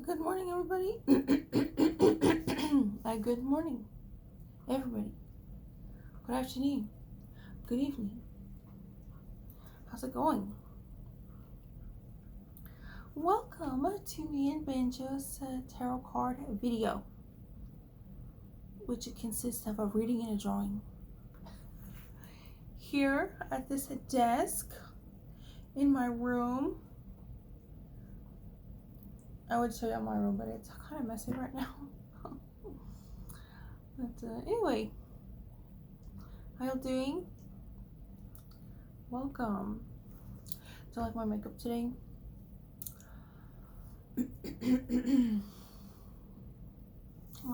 Good morning, everybody. Good morning, everybody. Good afternoon. Good evening. How's it going? Welcome to me and Banjo's tarot card video, which consists of a reading and a drawing. Here at this desk in my room, I would show you my room, but it's kind of messy right now. But anyway, how y'all doing? Welcome. Do you like my makeup today?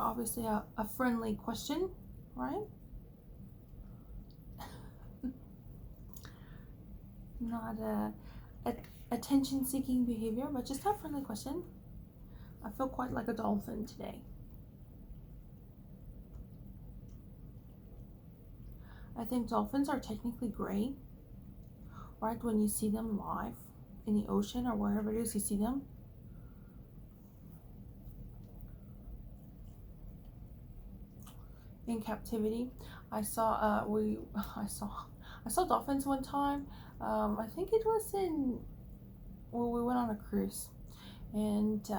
Obviously a friendly question, right? Not a attention-seeking behavior, but just a friendly question. I feel quite like a dolphin today. I think dolphins are technically gray, right? When you see them live in the ocean or wherever it is you see them. In captivity, I saw I saw dolphins one time. I think it was we went on a cruise, and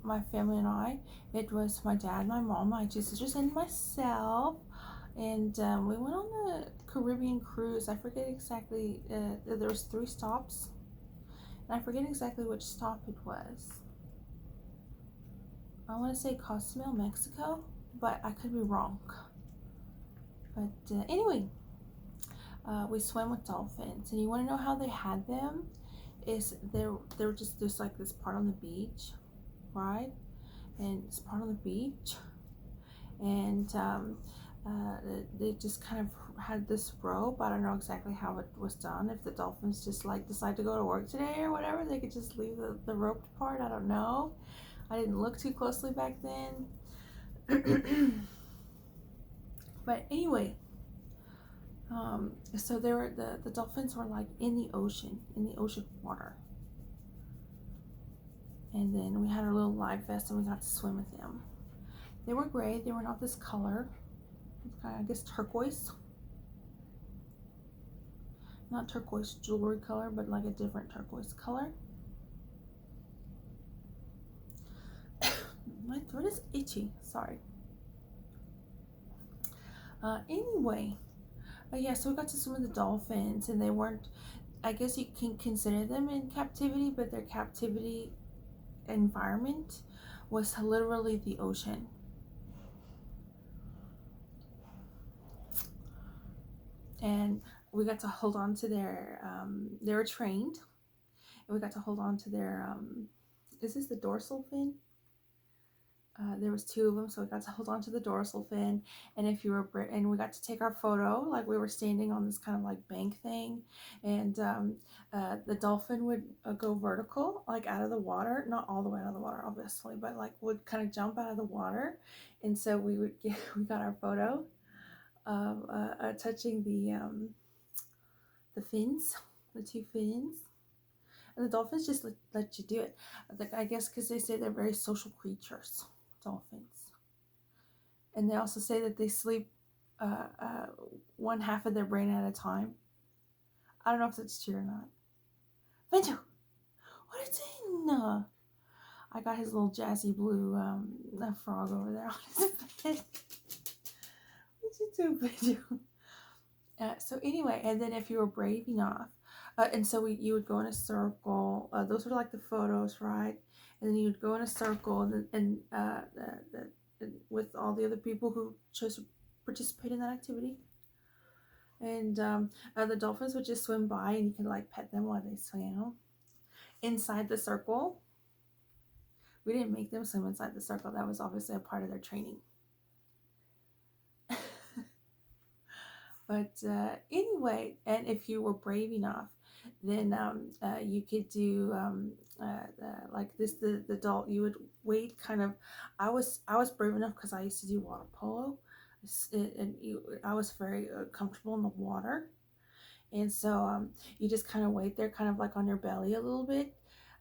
my family and I. It was my dad, my mom, my two sisters, and myself. And we went on a Caribbean cruise. I forget exactly. There was 3 stops, and I forget exactly which stop it was. I want to say Cozumel, Mexico, but I could be wrong. But anyway, we swam with dolphins, and you want to know how they had them? Is they're just there's like this part on the beach, right? And it's part on the beach, and they just kind of had this rope. I don't know exactly how it was done. If the dolphins just like decide to go to work today or whatever, they could just leave the roped part. I don't know. I didn't look too closely back then. But anyway, so there were the dolphins were like in the ocean water, and then we had our little life vest and we got to swim with them. They were gray. They were not this color. It's kind of, I guess, turquoise. Not turquoise jewelry color, but like a different turquoise color. My throat is itchy. Sorry. Anyway, yeah, so we got to swim with the dolphins, and they weren't. I guess you can consider them in captivity, but their captivity environment was literally the ocean. And we got to hold on to their. They were trained, and we got to hold on to their. Is this the dorsal fin? There was 2 of them, so we got to hold on to the dorsal fin. And if you were and we got to take our photo, like we were standing on this kind of like bank thing, and the dolphin would go vertical, like out of the water, not all the way out of the water, obviously, but like would kind of jump out of the water, and so we got our photo of touching the fins, the 2 fins. And the dolphins just let you do it. I guess because they say they're very social creatures, dolphins. And they also say that they sleep one half of their brain at a time. I don't know if that's true or not. Benjo, what are you doing? I got his little jazzy blue frog over there on his bed. What you do, Benjo? So anyway, and then if you were brave enough, and so you would go in a circle. Those were like the photos, right? And then you would go in a circle, and with all the other people who chose to participate in that activity. And the dolphins would just swim by, and you could like pet them while they swam inside the circle. We didn't make them swim inside the circle. That was obviously a part of their training. But anyway, and if you were brave enough, then you could do like this. The adult, you would wait kind of. I was brave enough because I used to do water polo, and I was very comfortable in the water, and so you just kind of wait there, kind of like on your belly a little bit,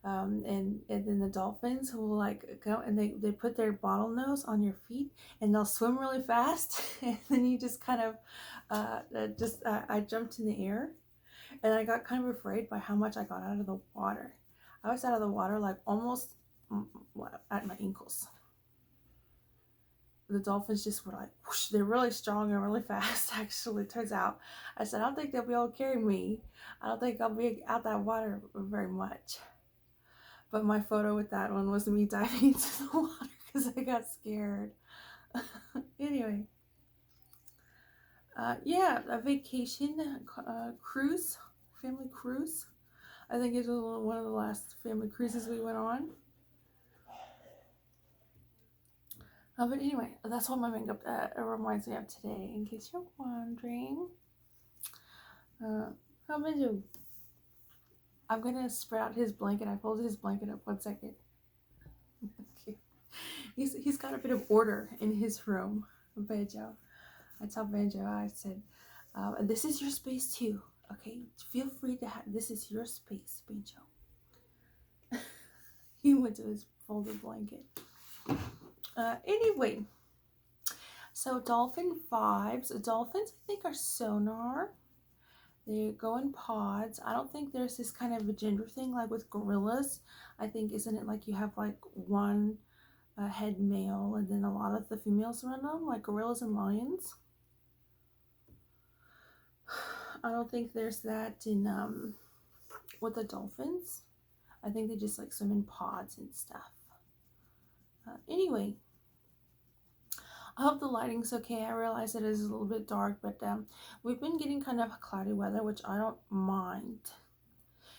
And then the dolphins will like go and they put their bottlenose on your feet and they'll swim really fast and then you just kind of I jumped in the air and I got kind of afraid by how much I got out of the water. I was out of the water like almost at my ankles. The dolphins just were like whoosh, they're really strong and really fast. Actually, it turns out I said I don't think they'll be able to carry me. I don't think I'll be out that water very much. But my photo with that one was me diving into the water because I got scared. Anyway, yeah, a vacation cruise, family cruise. I think it was one of the last family cruises we went on. But anyway, that's what my makeup reminds me of today, in case you're wondering. How about you? I'm gonna spread out his blanket. I folded his blanket up 1 second. Okay. He's got a bit of order in his room. Banjo. I tell Banjo, I said, this is your space too. Okay, feel free to have. This is your space, Banjo. He went to his folded blanket. Anyway, so dolphin vibes. Dolphins, I think, are sonar. They go in pods. I don't think there's this kind of a gender thing like with gorillas. I think, isn't it like you have like one head male and then a lot of the females around them, like gorillas and lions? I don't think there's that in with the dolphins. I think they just like swim in pods and stuff. Anyway, I hope the lighting's okay. I realize it is a little bit dark, but we've been getting kind of cloudy weather, which I don't mind.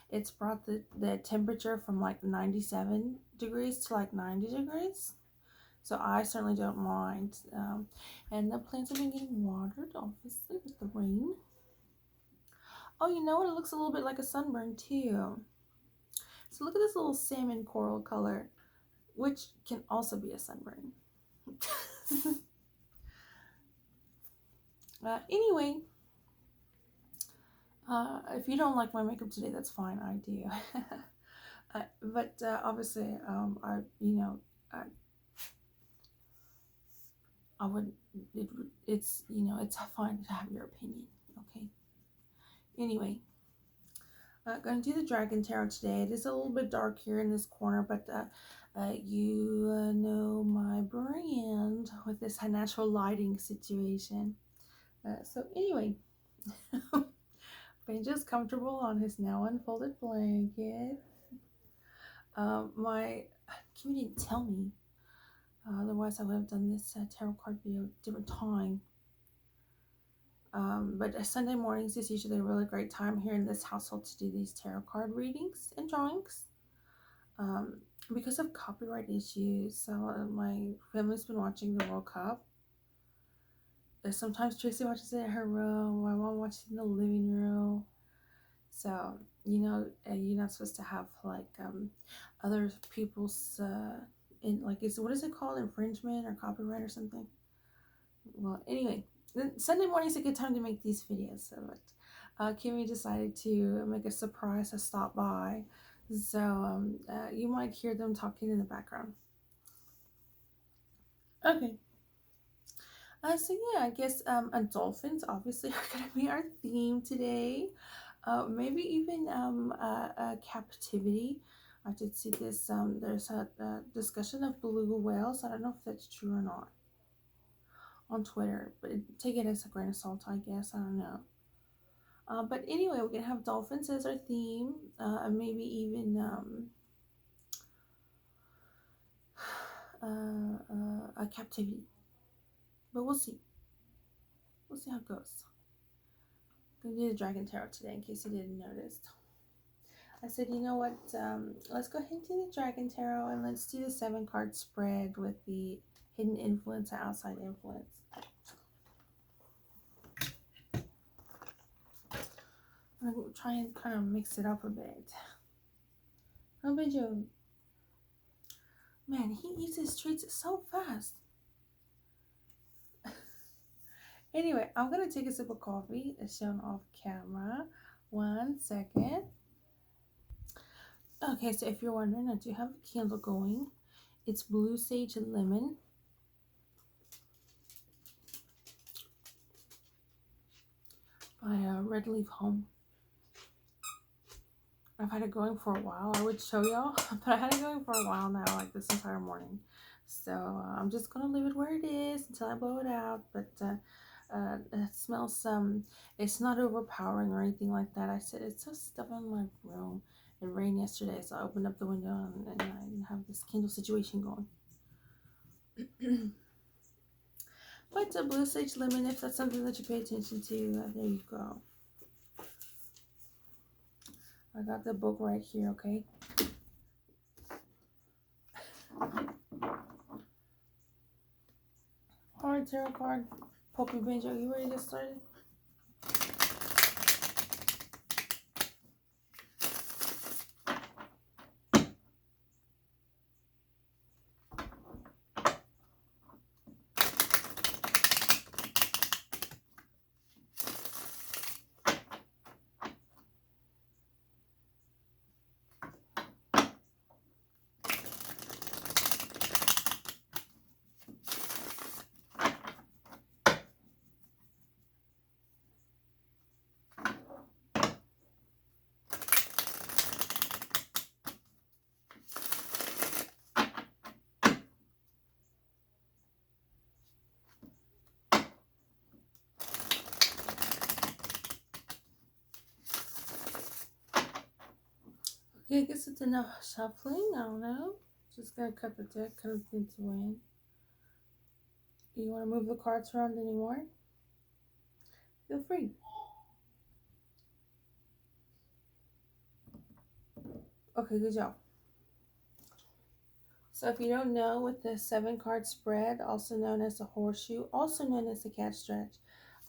It's brought the temperature from like 97 degrees to like 90 degrees. So I certainly don't mind. And the plants have been getting watered, obviously, with the rain. Oh, you know what? It looks a little bit like a sunburn too. So look at this little salmon coral color, which can also be a sunburn. Anyway, if you don't like my makeup today, that's fine. I do. But obviously, I would. It's it's fine to have your opinion. Okay. Anyway, going to do the Dragon Tarot today. It is a little bit dark here in this corner, but you know my brand with this natural lighting situation. So anyway, Banjo's comfortable on his now unfolded blanket. My Kimmy didn't tell me. Otherwise, I would have done this tarot card video at a different time. But Sunday mornings is usually a really great time here in this household to do these tarot card readings and drawings. Because of copyright issues, so my family's been watching the World Cup. Sometimes Tracy watches it in her room, my mom watches it in the living room. So, you're not supposed to have like other people's what is it called, infringement or copyright or something. Well, anyway, Sunday morning is a good time to make these videos. So, Kimmy decided to make a surprise, a stop by. So you might hear them talking in the background. Okay. So yeah, I guess dolphins obviously are going to be our theme today. Maybe even captivity. I did see this. There's a discussion of blue whales. I don't know if that's true or not on Twitter, but take it as a grain of salt, I guess. I don't know. But anyway, we're gonna have dolphins as our theme. Maybe even a captivity. But we'll see. We'll see how it goes. I'm gonna do the Dragon Tarot today in case you didn't notice. I said, you know what? Let's go ahead and do the Dragon Tarot and let's do the 7-card spread with the hidden influence and outside influence. I'm gonna try and kind of mix it up a bit. How about you? Man, he eats his treats so fast. Anyway, I'm gonna take a sip of coffee. It's shown off camera. 1 second. Okay, so if you're wondering, I do have a candle going. It's Blue Sage and Lemon by Red Leaf Home. I've had it going for a while. I would show y'all, but I had it going for a while now, like this entire morning. So I'm just gonna leave it where it is until I blow it out. But it smells it's not overpowering or anything like that. I said it's just stuff in my room. It rained yesterday, so I opened up the window and I have this candle situation going. But Blue Sage Lemon, if that's something that you pay attention to, there you go. I got the book right here, okay? Alright, tarot card. Poppy Benjo, you ready to get started? Okay, I guess it's enough shuffling. I don't know. Just gonna cut the deck kind of into win. Do you want to move the cards around anymore? Feel free. Okay, good job. So if you don't know, with the 7-card spread, also known as a horseshoe, also known as the cat stretch,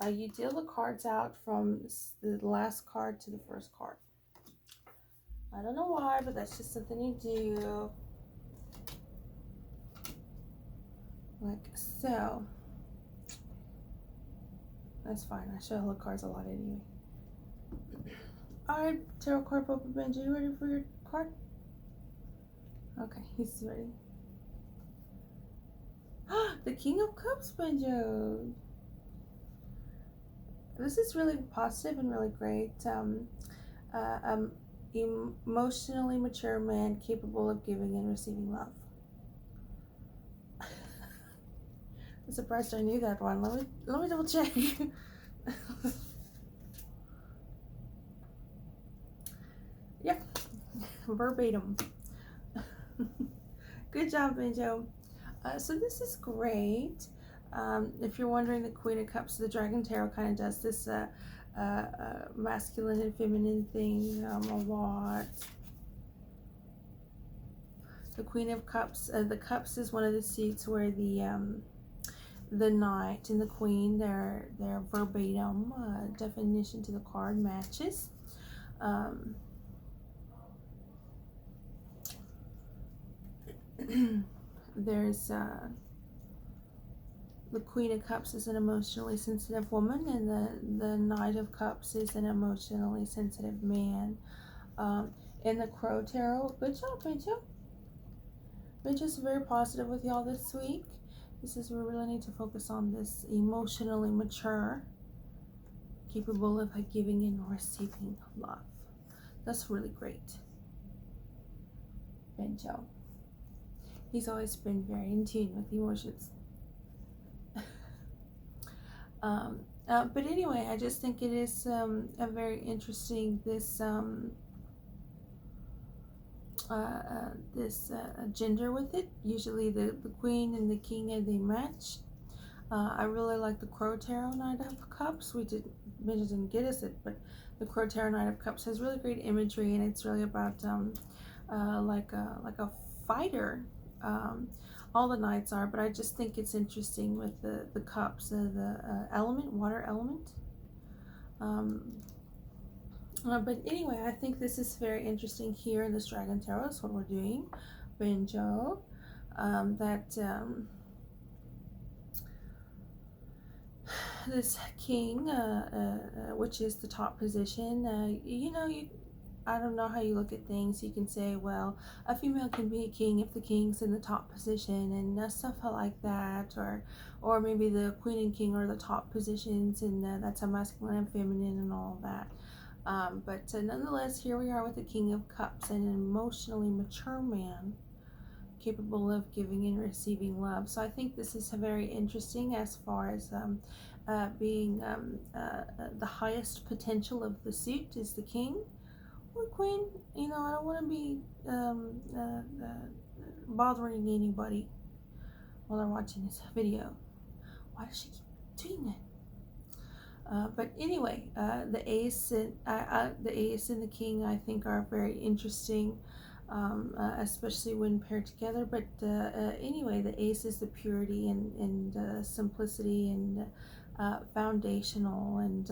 you deal the cards out from the last card to the first card. I don't know why, but that's just something you do. Like so. That's fine. I show the cards a lot anyway. Alright, tarot card Poppy Benji, you ready for your card? Okay, he's ready. The King of Cups, Benjo. This is really positive and really great. Emotionally mature man capable of giving and receiving love. I'm surprised I knew that one. Let me double check. Yep, verbatim. Good job, Benjo. So this is great. If you're wondering, the Queen of Cups, the Dragon Tarot kind of does this masculine and feminine thing a lot. The Queen of Cups, the Cups is one of the seats where the Knight and the Queen, their verbatim definition to the card matches. There's the Queen of Cups is an emotionally sensitive woman, and the Knight of Cups is an emotionally sensitive man. In the Crow Tarot, good job, Benjo. Benjo's very positive with y'all this week. This is, we really need to focus on this emotionally mature, capable of giving and receiving love. That's really great, Benjo. He's always been very in tune with emotions. But anyway, I just think it is a very interesting, this gender with it. Usually the Queen and the King, and they match. I really like the Crow Tarot Knight of Cups. Benji didn't get us it, but the Crow Tarot Knight of Cups has really great imagery, and it's really about like a fighter. All the knights are, but I just think it's interesting with the cups, the element, water element. But anyway, I think this is very interesting here in this Dragon Tarot. That's what we're doing, Benjo. This king, which is the top position, I don't know how you look at things. You can say, well, a female can be a king if the king's in the top position and stuff like that, or maybe the queen and king are the top positions, and that's a masculine and feminine and all that. But nonetheless, here we are with the King of Cups, an emotionally mature man capable of giving and receiving love. So I think this is very interesting as far as being the highest potential of the suit is the king or queen. You know, I don't want to be bothering anybody while they're watching this video. Why does she keep doing that? But anyway, the ace and the king, I think, are very interesting, especially when paired together. But anyway, the ace is the purity and simplicity and foundational and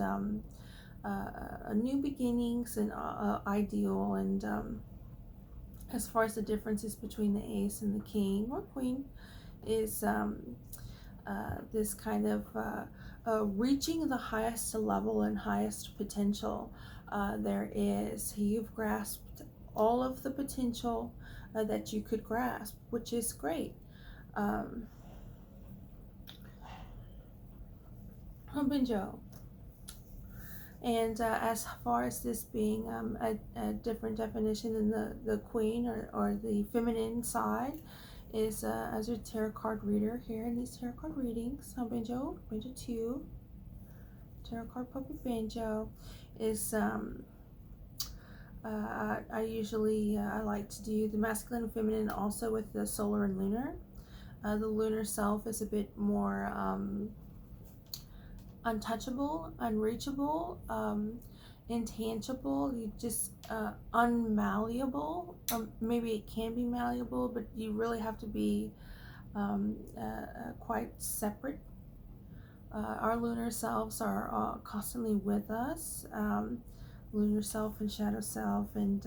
new beginnings and ideal. And as far as the differences between the ace and the king or queen is this kind of reaching the highest level and highest potential there is. You've grasped all of the potential that you could grasp, which is great. Benjo. And as far as this being a different definition than the queen or the feminine side, is as a tarot card reader here in these tarot card readings. Benjo 2, Tarot Card Puppet Benjo is I usually I like to do the masculine and feminine also with the solar and lunar. The lunar self is a bit more untouchable, unreachable, intangible, you just unmalleable. Maybe it can be malleable, but you really have to be quite separate. Our lunar selves are constantly with us, lunar self and shadow self, and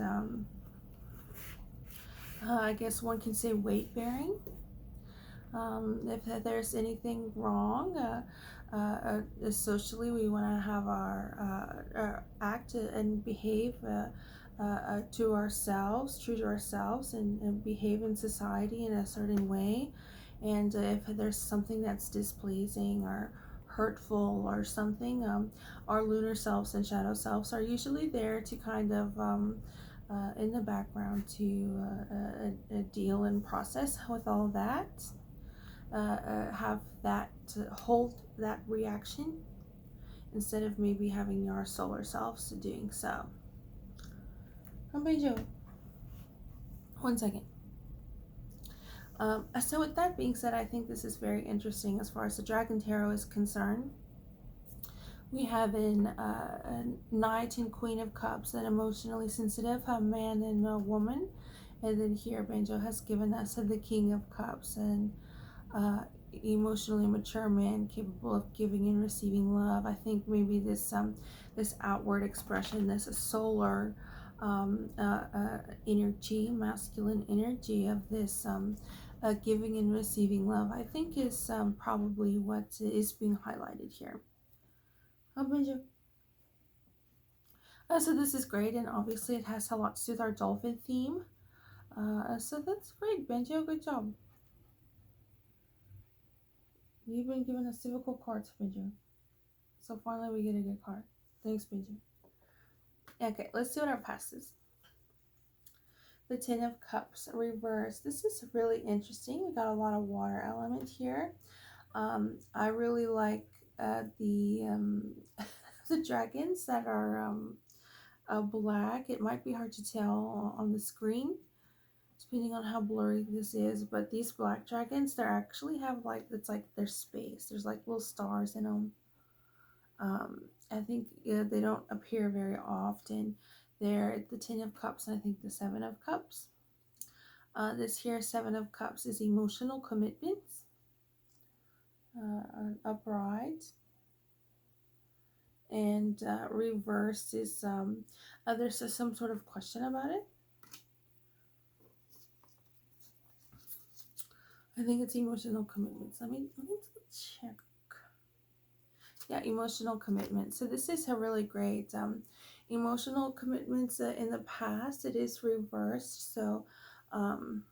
I guess one can say weight bearing. If there's anything wrong, socially, we want to have our act and behave to ourselves, true to ourselves, and behave in society in a certain way. And if there's something that's displeasing or hurtful or something, our lunar selves and shadow selves are usually there to kind of in the background to deal and process with all that. Have that hold that reaction instead of maybe having our solar selves doing so. One second. So with that being said, I think this is very interesting as far as the Dragon Tarot is concerned. We have a Knight and Queen of Cups, an emotionally sensitive, a man and a woman. And then here Benjo has given us the King of Cups, and emotionally mature man capable of giving and receiving love. I think maybe this outward expression, this solar energy, masculine energy of this giving and receiving love, I think is probably what is being highlighted here. So this is great, and obviously it has a lot to do with our dolphin theme. So that's great, Benjo. Good job. You've been giving us difficult cards, Benjo. So finally we get a good card. Thanks, Benjo. Okay, let's see what our past is. The Ten of Cups reverse. This is really interesting. We got a lot of water element here. I really like the the dragons that are black. It might be hard to tell on the screen, depending on how blurry this is, but these black dragons, they actually have like, it's like there's space. There's like little stars in them. I think they don't appear very often. They're the Ten of Cups, and I think the Seven of Cups. This here Seven of Cups is emotional commitments, upright, and reversed is there's some sort of question about it. I think it's emotional commitments. Let me check. Yeah, emotional commitment. So this is a really great Emotional commitments in the past, it is reversed. So um,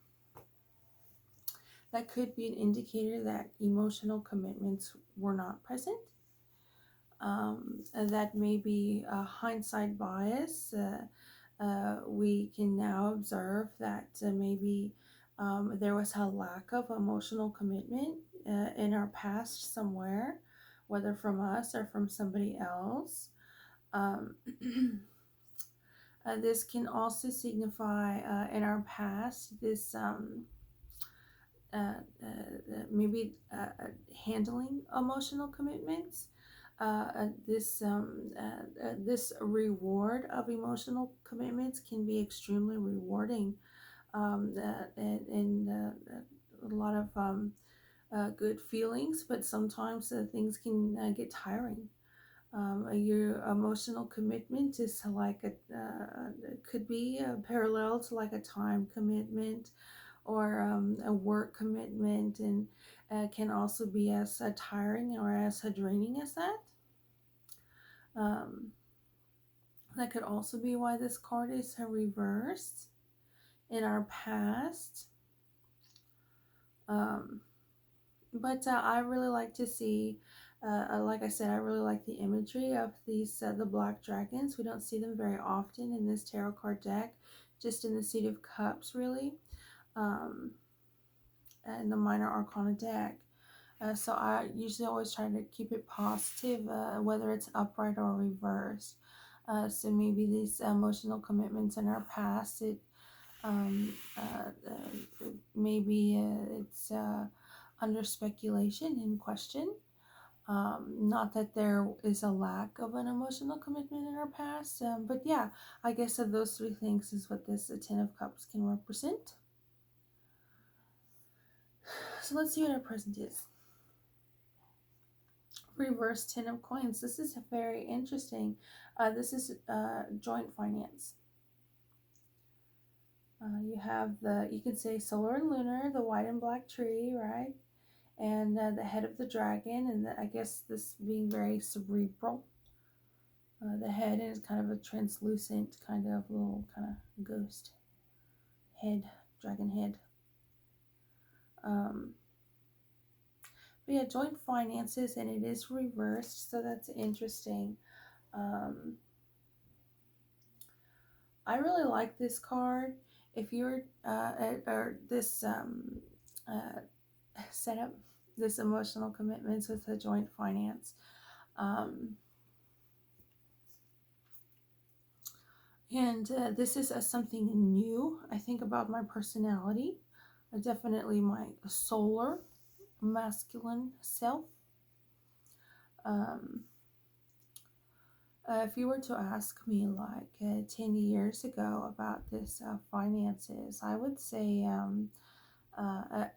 that could be an indicator that emotional commitments were not present. And that may be a hindsight bias. We can now observe that maybe there was a lack of emotional commitment in our past somewhere, whether from us or from somebody else. Um, this can also signify in our past this maybe handling emotional commitments. This reward of emotional commitments can be extremely rewarding, and a lot of good feelings, but sometimes things can get tiring. Your emotional commitment is like it could be parallel to like a time commitment or a work commitment, and can also be as tiring or as draining as that. Um, that could also be why this card is reversed in our past. Um, but I really like to see, like I said, I really like the imagery of these the black dragons. We don't see them very often in this tarot card deck, just in the Seat of Cups, really, um, and the Minor Arcana deck. So I usually always try to keep it positive, whether it's upright or reversed. So maybe these emotional commitments in our past, it maybe it's under speculation and question. Not that there is a lack of an emotional commitment in our past, but yeah, I guess of those three things is what this Ten of Cups can represent. So let's see what our present is. Reverse Ten of Coins. This is very interesting. This is joint finance. You have you can say solar and lunar, the white and black tree, right? And the head of the dragon, and I guess this being very cerebral. The head is kind of a translucent, kind of little kind of ghost head, dragon head. But yeah, joint finances, and it is reversed, so that's interesting. Um, I really like this card. If you're or this uh, setup, this emotional commitments with a joint finance. Um, and this is something new. I think about my personality, definitely my solar masculine self. Um, if you were to ask me like 10 years ago about this finances, I would say,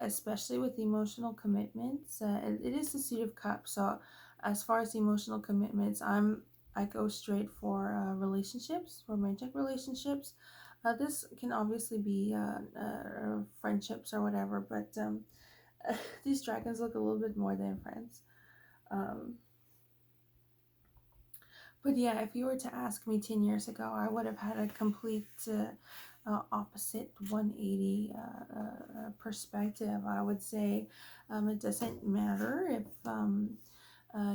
especially with emotional commitments, it is the Suit of Cups. So, as far as emotional commitments, I go straight for relationships, romantic relationships. This can obviously be friendships or whatever, but these dragons look a little bit more than friends. Um, But yeah, if you were to ask me 10 years ago, I would have had a complete opposite 180 perspective. I would say it doesn't matter if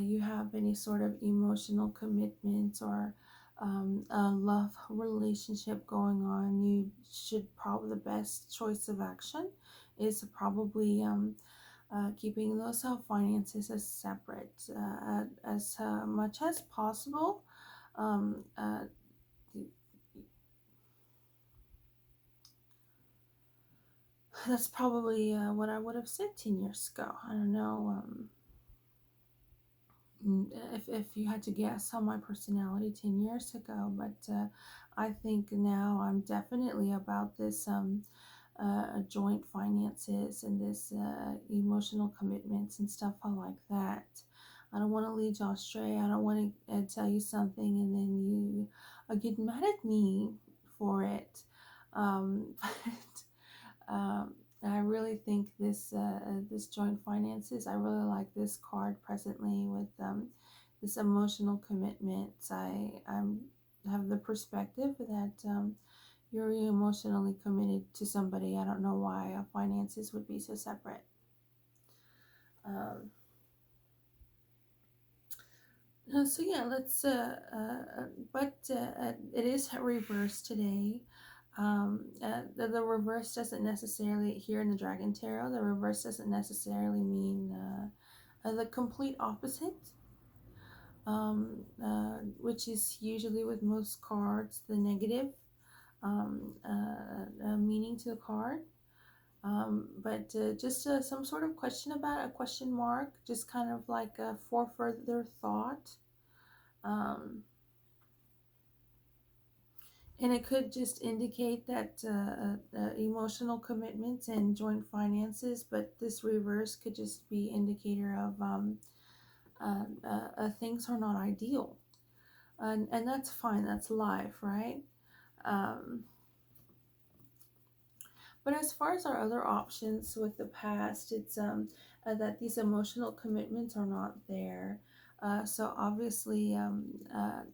you have any sort of emotional commitments or a love relationship going on. You should probably, the best choice of action is probably keeping those finances as separate as much as possible. Um, uh, that's probably what I would have said 10 years ago. I don't know if you had to guess on my personality 10 years ago, but I think now I'm definitely about this joint finances and this emotional commitments and stuff like that. I don't want to lead y'all astray. I don't want to tell you something and then you get mad at me for it. But I really think this joint finances. I really like this card presently with this emotional commitments. I'm have the perspective that you're emotionally committed to somebody. I don't know why finances would be so separate. Um, so yeah, let's. But it is reversed today. The reverse doesn't necessarily here in the Dragon Tarot. The reverse doesn't necessarily mean the complete opposite. Which is usually with most cards the negative meaning to the card. But just some sort of question about a question mark, just kind of like for further thought. Um, and it could just indicate that emotional commitments and joint finances, but this reverse could just be indicator of things are not ideal. And that's fine, that's life, right? Um, But as far as our other options with the past, it's that these emotional commitments are not there. So obviously,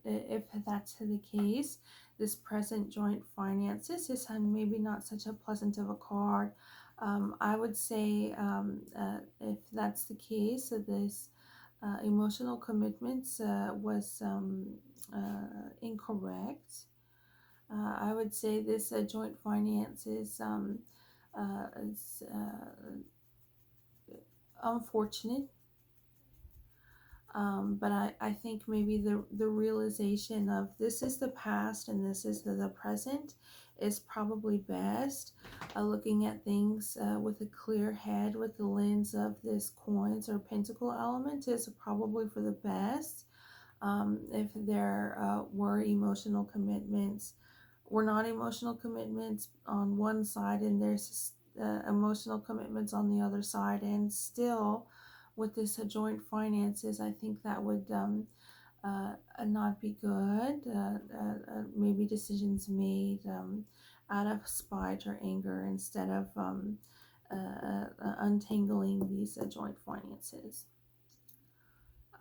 if that's the case, this present joint finances is maybe not such a pleasant of a card. I would say if that's the case, this emotional commitments was incorrect. I would say this joint finance is unfortunate, but I think maybe the realization of this is the past and this is the present is probably best. Looking at things with a clear head, with the lens of this coins or pentacle element is probably for the best. If there were emotional commitments, were not emotional commitments on one side, and there's emotional commitments on the other side, and still with this joint finances, I think that would not be good. Maybe decisions made out of spite or anger instead of untangling these joint finances.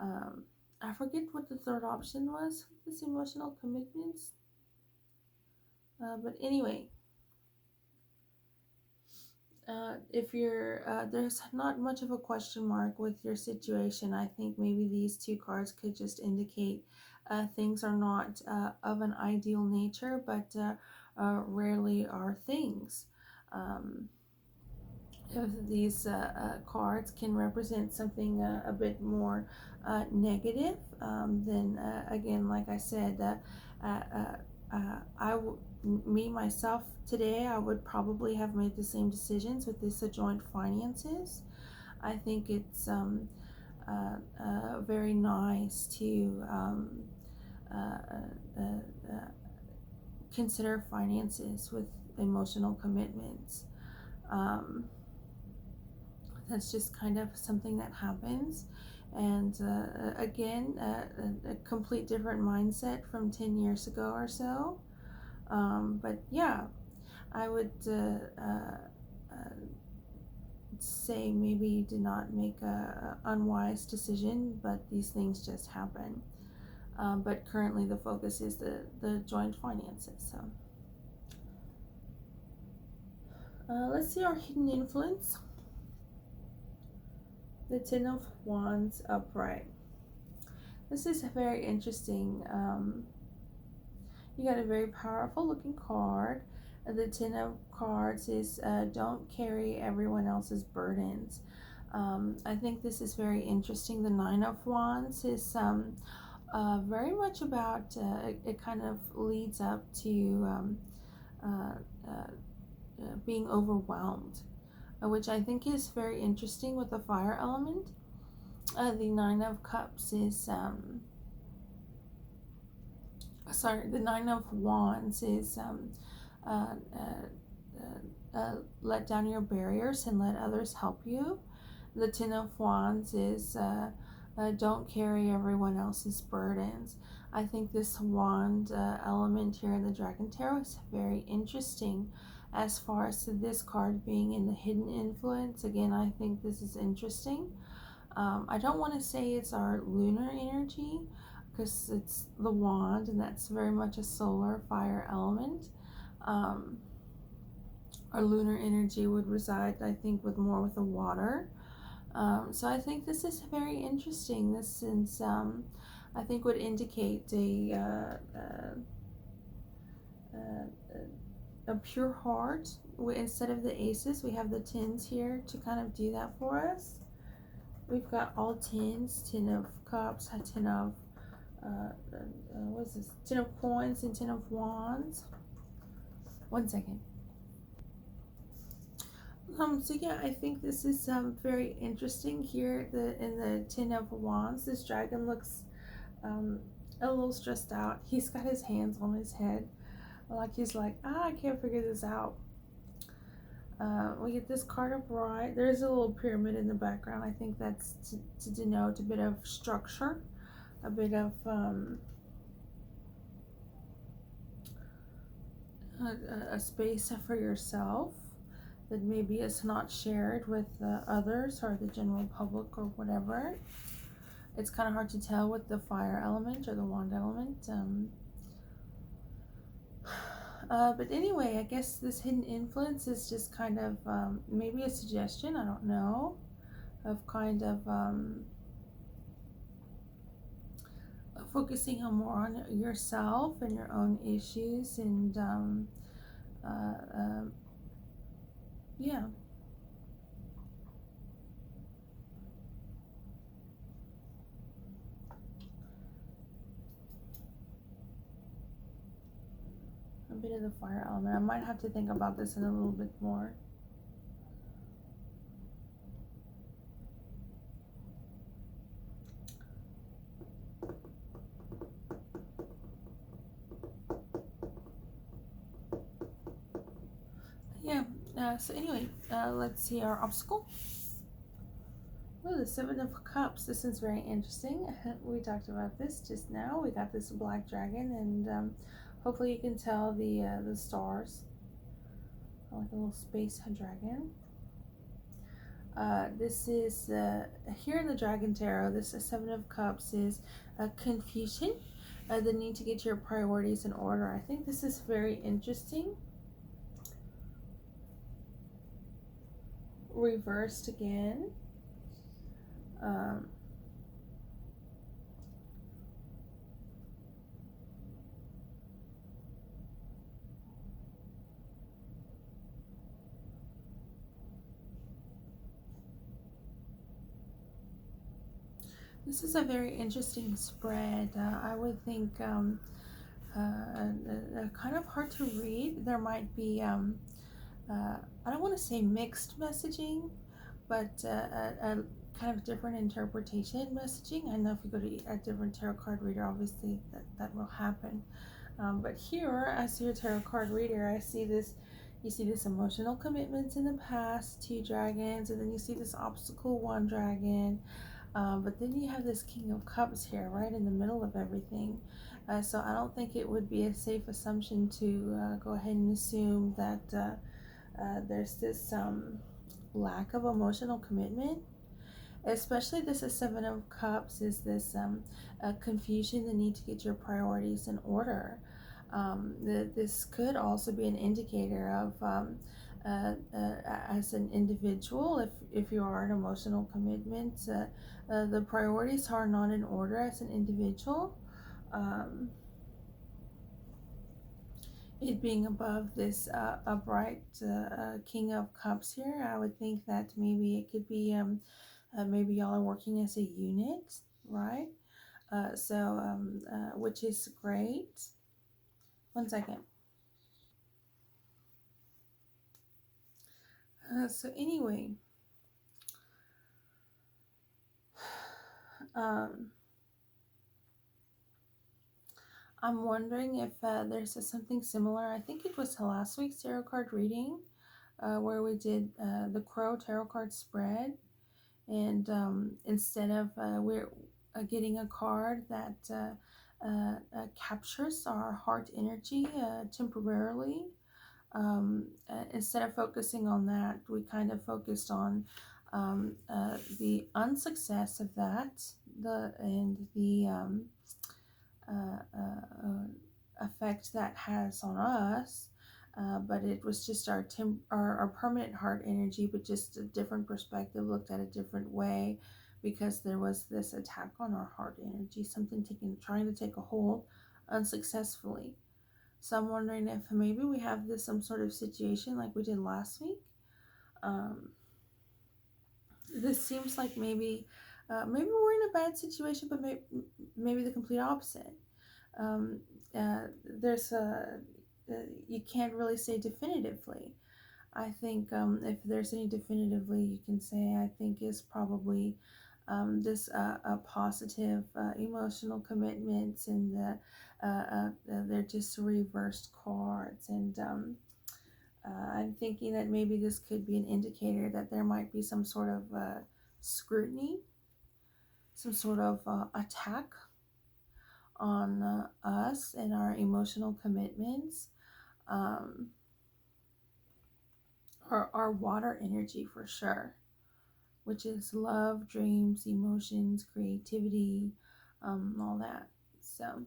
Um, I forget what the third option was. This emotional commitments. But anyway, if you're there's not much of a question mark with your situation, I think maybe these two cards could just indicate things are not of an ideal nature, but rarely are things. Um, if these cards can represent something a bit more negative, then again, like I said, me myself today, I would probably have made the same decisions with this joint finances. I think it's very nice to uh, uh, uh, consider finances with emotional commitments. Um, that's just kind of something that happens. And again, a complete different mindset from 10 years ago or so. But yeah, I would say maybe you did not make a unwise decision, but these things just happen. But currently, the focus is the joint finances. So let's see our hidden influence. The Ten of Wands upright. This is very interesting. You got a very powerful looking card. The Ten of Cards is don't carry everyone else's burdens. I think this is very interesting. The Nine of Wands is very much about, it kind of leads up to uh, uh, being overwhelmed, which I think is very interesting with the fire element. The Nine of Cups is, the Nine of Wands is uh, let down your barriers and let others help you. The Ten of Wands is don't carry everyone else's burdens. I think this wand element here in the Dragon Tarot is very interesting. As far as to this card being in the hidden influence, again, I think this is interesting. I don't want to say it's our lunar energy because it's the wand, and that's very much a solar fire element. Um, our lunar energy would reside, I think, with more with the water. So I think this is very interesting. This since I think would indicate a pure heart. Instead of the aces, we have the tens here to kind of do that for us. We've got all tens, 10 of cups, 10 of what's this? 10 of coins and 10 of wands. 1 second. So yeah, I think this is very interesting here. In the 10 of wands, this dragon looks um, a little stressed out. He's got his hands on his head, like he's like, I can't figure this out. We get this card of Bride. There's a little pyramid in the background. I think that's to denote a bit of structure, a bit of a space for yourself that maybe is not shared with others or the general public or whatever. It's kind of hard to tell with the fire element or the wand element. But anyway, I guess this hidden influence is just kind of maybe a suggestion, I don't know, of kind of focusing on more on yourself and your own issues and yeah. A bit of the fire element. I might have to think about this in a little bit more. Yeah, so anyway, let's see our obstacle. Oh, the 7 of cups. This is very interesting. We talked about this just now. We got this black dragon, and hopefully you can tell the stars, like a little space dragon. This is here in the Dragon Tarot. This 7 of cups is confusion, the need to get your priorities in order. I think this is very interesting. Reversed again. Um, this is a very interesting spread. I would think kind of hard to read. There might be, I don't want to say mixed messaging, but a kind of different interpretation messaging. I know if you go to a different tarot card reader, obviously that will happen. But here, as your tarot card reader, I see this. You see this emotional commitments in the past, 2 dragons, and then you see this obstacle, 1 dragon. But then you have this King of Cups here, right in the middle of everything. So I don't think it would be a safe assumption to go ahead and assume that there's this lack of emotional commitment. Especially this is 7 of cups is this confusion, the need to get your priorities in order. This could also be an indicator of as an individual, if you are an emotional commitment, the priorities are not in order as an individual. Um, it being above this upright King of Cups here, I would think that maybe it could be maybe y'all are working as a unit, right? Which is great. 1 second. So anyway, um, I'm wondering if there's something similar. I think it was last week's tarot card reading where we did the Crow tarot card spread, and instead of we're getting a card that captures our heart energy temporarily, instead of focusing on that, we kind of focused on the unsuccess of that, the effect that has on us. But it was just our permanent heart energy, but just a different perspective, looked at a different way, because there was this attack on our heart energy, something trying to take a hold unsuccessfully. So I'm wondering if maybe we have this some sort of situation like we did last week. Um, this seems like maybe we're in a bad situation, but maybe the complete opposite. Um, there's a You can't really say definitively. I think if there's any definitively you can say, I think is probably this a positive emotional commitments, and they're just reversed cards, and I'm thinking that maybe this could be an indicator that there might be some sort of scrutiny, some sort of attack on us and our emotional commitments, um, or our water energy for sure, which is love, dreams, emotions, creativity, all that. So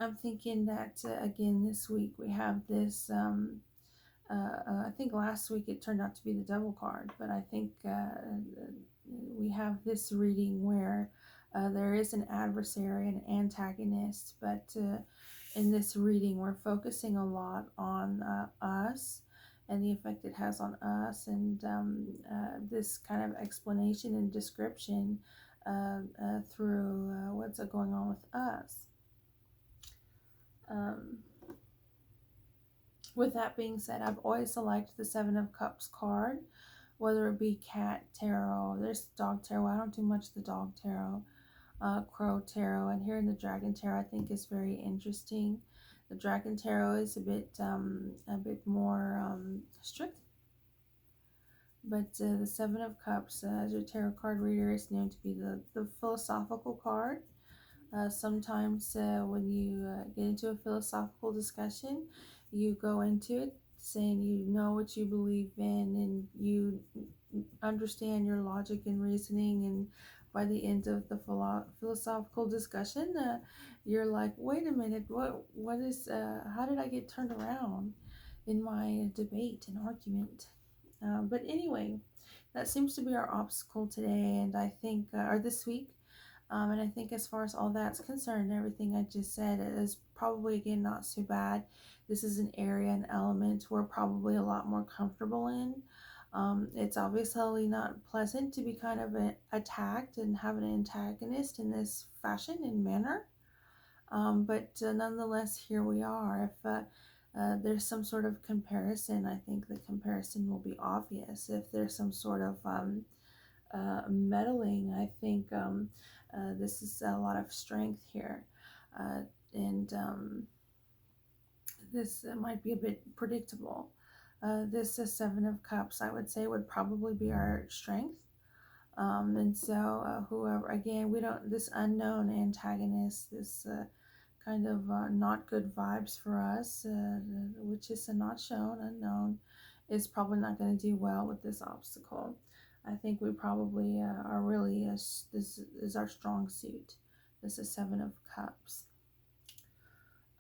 I'm thinking that again this week we have this. I think last week it turned out to be the devil card, but I think we have this reading where there is an adversary, an antagonist, but in this reading we're focusing a lot on us and the effect it has on us, and this kind of explanation and description through what's going on with us. Um, With that being said, I've always selected the Seven of Cups card, whether it be cat tarot, there's dog tarot. I don't do much of the dog tarot, crow tarot, and here in the dragon tarot, I think is very interesting. The dragon tarot is a bit more strict, but the Seven of Cups, as your tarot card reader, is known to be the philosophical card. Sometimes when you get into a philosophical discussion, you go into it saying you know what you believe in, and you understand your logic and reasoning, and by the end of the philosophical discussion, you're like, wait a minute, what is how did I get turned around in my debate and argument? But anyway, that seems to be our obstacle today, and I think or this week. And I think as far as all that's concerned, everything I just said is probably, again, not so bad. This is an area, an element we're probably a lot more comfortable in. It's obviously not pleasant to be kind of attacked and have an antagonist in this fashion and manner. But nonetheless, here we are. If there's some sort of comparison, I think the comparison will be obvious. If there's some sort of meddling, I think this is a lot of strength here. And This might be a bit predictable. This Seven of Cups, I would say, would probably be our strength. And so, whoever, again, we don't, this unknown antagonist, this kind of not good vibes for us, which is a not shown, unknown, is probably not going to do well with this obstacle. I think we probably are really, this is our strong suit. This is Seven of Cups.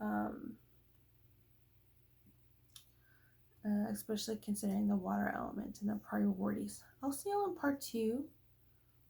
Um, Especially considering the water element and the priorities. I'll see you in part 2.